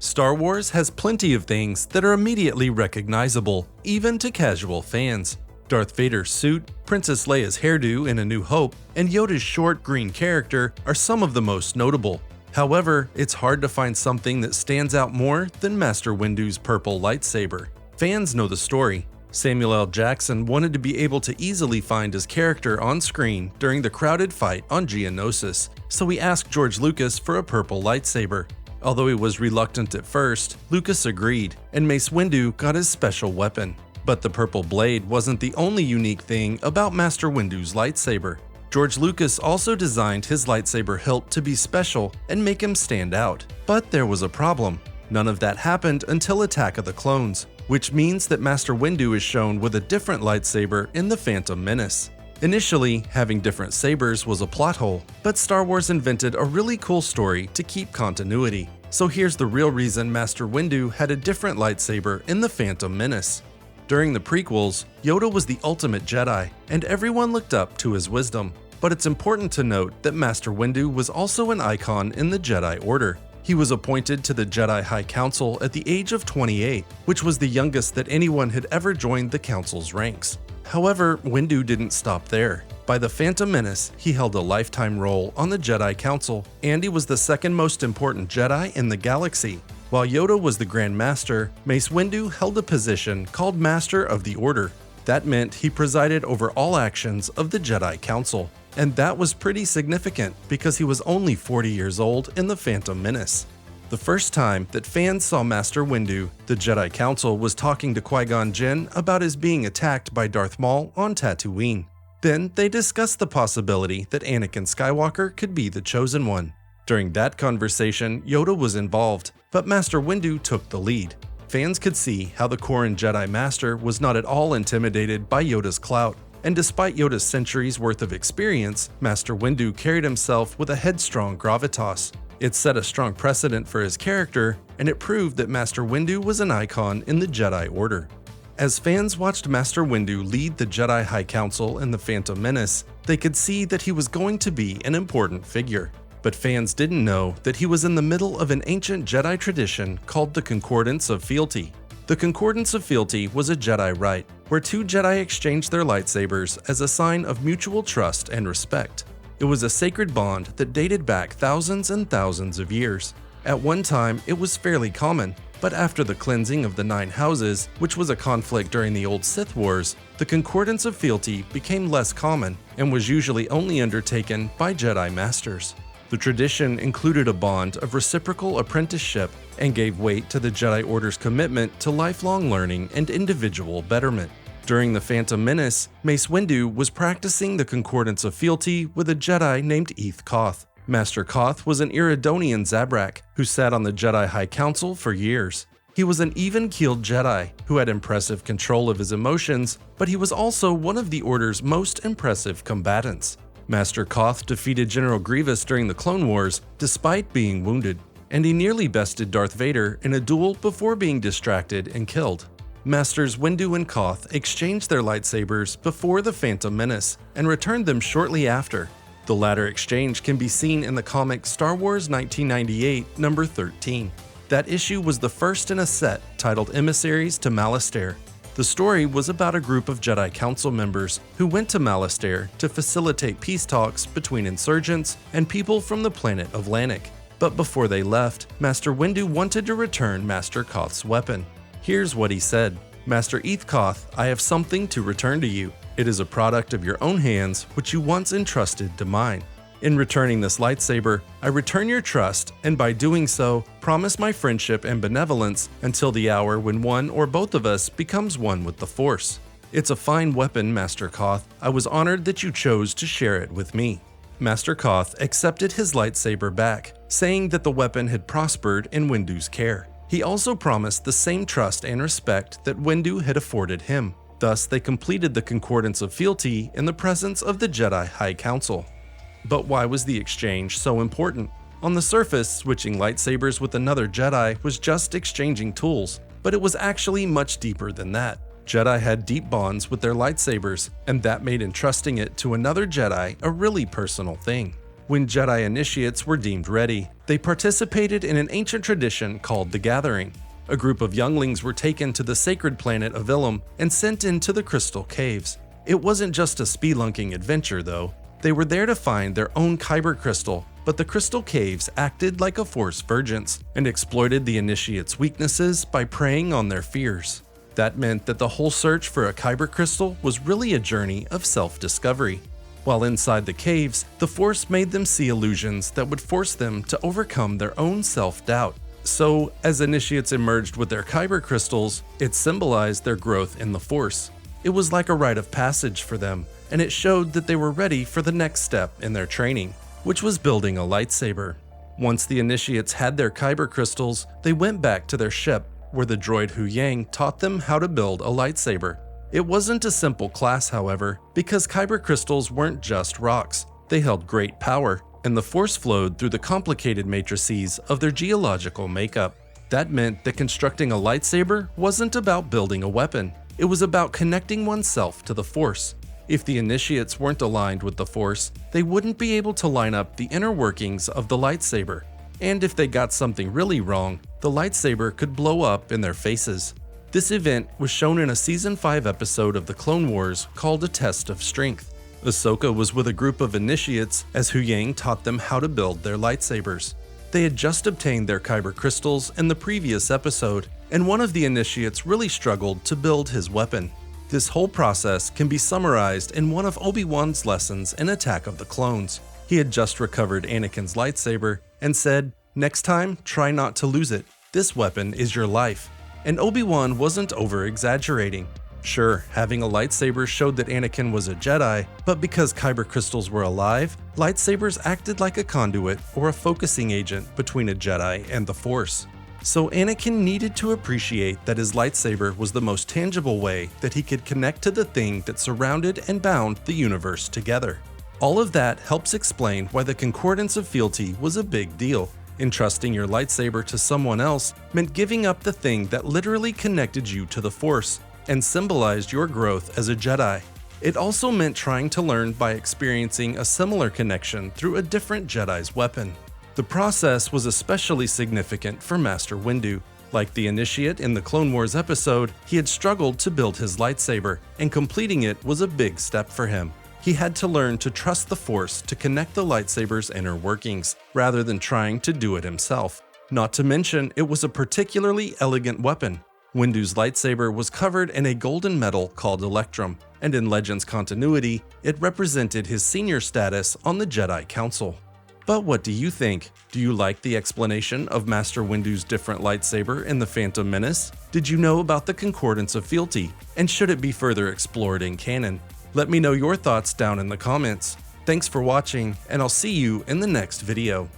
Star Wars has plenty of things that are immediately recognizable, even to casual fans. Darth Vader's suit, Princess Leia's hairdo in A New Hope, and Yoda's short green character are some of the most notable. However, it's hard to find something that stands out more than Master Windu's purple lightsaber. Fans know the story. Samuel L. Jackson wanted to be able to easily find his character on screen during the crowded fight on Geonosis, so he asked George Lucas for a purple lightsaber. Although he was reluctant at first, Lucas agreed, and Mace Windu got his special weapon. But the purple blade wasn't the only unique thing about Master Windu's lightsaber. George Lucas also designed his lightsaber hilt to be special and make him stand out. But there was a problem. None of that happened until Attack of the Clones, which means that Master Windu is shown with a different lightsaber in The Phantom Menace. Initially, having different sabers was a plot hole, but Star Wars invented a really cool story to keep continuity. So here's the real reason Master Windu had a different lightsaber in The Phantom Menace. During the prequels, Yoda was the ultimate Jedi, and everyone looked up to his wisdom. But it's important to note that Master Windu was also an icon in the Jedi Order. He was appointed to the Jedi High Council at the age of 28, which was the youngest that anyone had ever joined the Council's ranks. However, Windu didn't stop there. By The Phantom Menace, he held a lifetime role on the Jedi Council, and he was the second most important Jedi in the galaxy. While Yoda was the Grand Master, Mace Windu held a position called Master of the Order. That meant he presided over all actions of the Jedi Council. And that was pretty significant because he was only 40 years old in The Phantom Menace. The first time that fans saw Master Windu, the Jedi Council was talking to Qui-Gon Jinn about his being attacked by Darth Maul on Tatooine. Then they discussed the possibility that Anakin Skywalker could be the Chosen One. During that conversation, Yoda was involved, but Master Windu took the lead. Fans could see how the Corran Jedi Master was not at all intimidated by Yoda's clout. And despite Yoda's centuries worth of experience, Master Windu carried himself with a headstrong gravitas. It set a strong precedent for his character, and it proved that Master Windu was an icon in the Jedi Order. As fans watched Master Windu lead the Jedi High Council in The Phantom Menace, they could see that he was going to be an important figure. But fans didn't know that he was in the middle of an ancient Jedi tradition called the Concordance of Fealty. The Concordance of Fealty was a Jedi rite, where two Jedi exchanged their lightsabers as a sign of mutual trust and respect. It was a sacred bond that dated back thousands and thousands of years. At one time, it was fairly common, but after the cleansing of the Nine Houses, which was a conflict during the old Sith Wars, the Concordance of Fealty became less common and was usually only undertaken by Jedi Masters. The tradition included a bond of reciprocal apprenticeship and gave weight to the Jedi Order's commitment to lifelong learning and individual betterment. During The Phantom Menace, Mace Windu was practicing the Concordance of Fealty with a Jedi named Eth Koth. Master Koth was an Iridonian Zabrak who sat on the Jedi High Council for years. He was an even-keeled Jedi who had impressive control of his emotions, but he was also one of the Order's most impressive combatants. Master Koth defeated General Grievous during the Clone Wars despite being wounded, and he nearly bested Darth Vader in a duel before being distracted and killed. Masters Windu and Koth exchanged their lightsabers before The Phantom Menace and returned them shortly after. The latter exchange can be seen in the comic Star Wars 1998 number 13. That issue was the first in a set titled Emissaries to Malastare. The story was about a group of Jedi Council members who went to Malastare to facilitate peace talks between insurgents and people from the planet of Lanik. But before they left, Master Windu wanted to return Master Koth's weapon. Here's what he said: "Master Eth Koth, I have something to return to you. It is a product of your own hands, which you once entrusted to mine. In returning this lightsaber, I return your trust, and by doing so, promise my friendship and benevolence until the hour when one or both of us becomes one with the Force. It's a fine weapon, Master Koth. I was honored that you chose to share it with me." Master Koth accepted his lightsaber back, saying that the weapon had prospered in Windu's care. He also promised the same trust and respect that Windu had afforded him. Thus, they completed the Concordance of Fealty in the presence of the Jedi High Council. But why was the exchange so important? On the surface, switching lightsabers with another Jedi was just exchanging tools, but it was actually much deeper than that. Jedi had deep bonds with their lightsabers, and that made entrusting it to another Jedi a really personal thing. When Jedi initiates were deemed ready, they participated in an ancient tradition called the Gathering. A group of younglings were taken to the sacred planet of Ilum and sent into the Crystal Caves. It wasn't just a spelunking adventure, though. They were there to find their own kyber crystal, but the Crystal Caves acted like a Force Vergence and exploited the initiates' weaknesses by preying on their fears. That meant that the whole search for a kyber crystal was really a journey of self-discovery. While inside the caves, the Force made them see illusions that would force them to overcome their own self-doubt. So, as initiates emerged with their kyber crystals, it symbolized their growth in the Force. It was like a rite of passage for them, and it showed that they were ready for the next step in their training, which was building a lightsaber. Once the initiates had their kyber crystals, they went back to their ship, where the droid Hu Yang taught them how to build a lightsaber. It wasn't a simple class, however, because kyber crystals weren't just rocks. They held great power, and the Force flowed through the complicated matrices of their geological makeup. That meant that constructing a lightsaber wasn't about building a weapon. It was about connecting oneself to the Force. If the initiates weren't aligned with the Force, they wouldn't be able to line up the inner workings of the lightsaber. And if they got something really wrong, the lightsaber could blow up in their faces. This event was shown in a Season 5 episode of the Clone Wars called A Test of Strength. Ahsoka was with a group of initiates as Hu Yang taught them how to build their lightsabers. They had just obtained their kyber crystals in the previous episode, and one of the initiates really struggled to build his weapon. This whole process can be summarized in one of Obi-Wan's lessons in Attack of the Clones. He had just recovered Anakin's lightsaber and said, "Next time, try not to lose it. This weapon is your life." And Obi-Wan wasn't over-exaggerating. Sure, having a lightsaber showed that Anakin was a Jedi, but because kyber crystals were alive, lightsabers acted like a conduit or a focusing agent between a Jedi and the Force. So Anakin needed to appreciate that his lightsaber was the most tangible way that he could connect to the thing that surrounded and bound the universe together. All of that helps explain why the Concordance of Fealty was a big deal. Entrusting your lightsaber to someone else meant giving up the thing that literally connected you to the Force and symbolized your growth as a Jedi. It also meant trying to learn by experiencing a similar connection through a different Jedi's weapon. The process was especially significant for Master Windu. Like the initiate in the Clone Wars episode, he had struggled to build his lightsaber, and completing it was a big step for him. He had to learn to trust the Force to connect the lightsaber's inner workings, rather than trying to do it himself. Not to mention, it was a particularly elegant weapon. Windu's lightsaber was covered in a golden metal called Electrum, and in Legends continuity, it represented his senior status on the Jedi Council. But what do you think? Do you like the explanation of Master Windu's different lightsaber in The Phantom Menace? Did you know about the Concordance of Fealty? And should it be further explored in canon? Let me know your thoughts down in the comments. Thanks for watching, and I'll see you in the next video.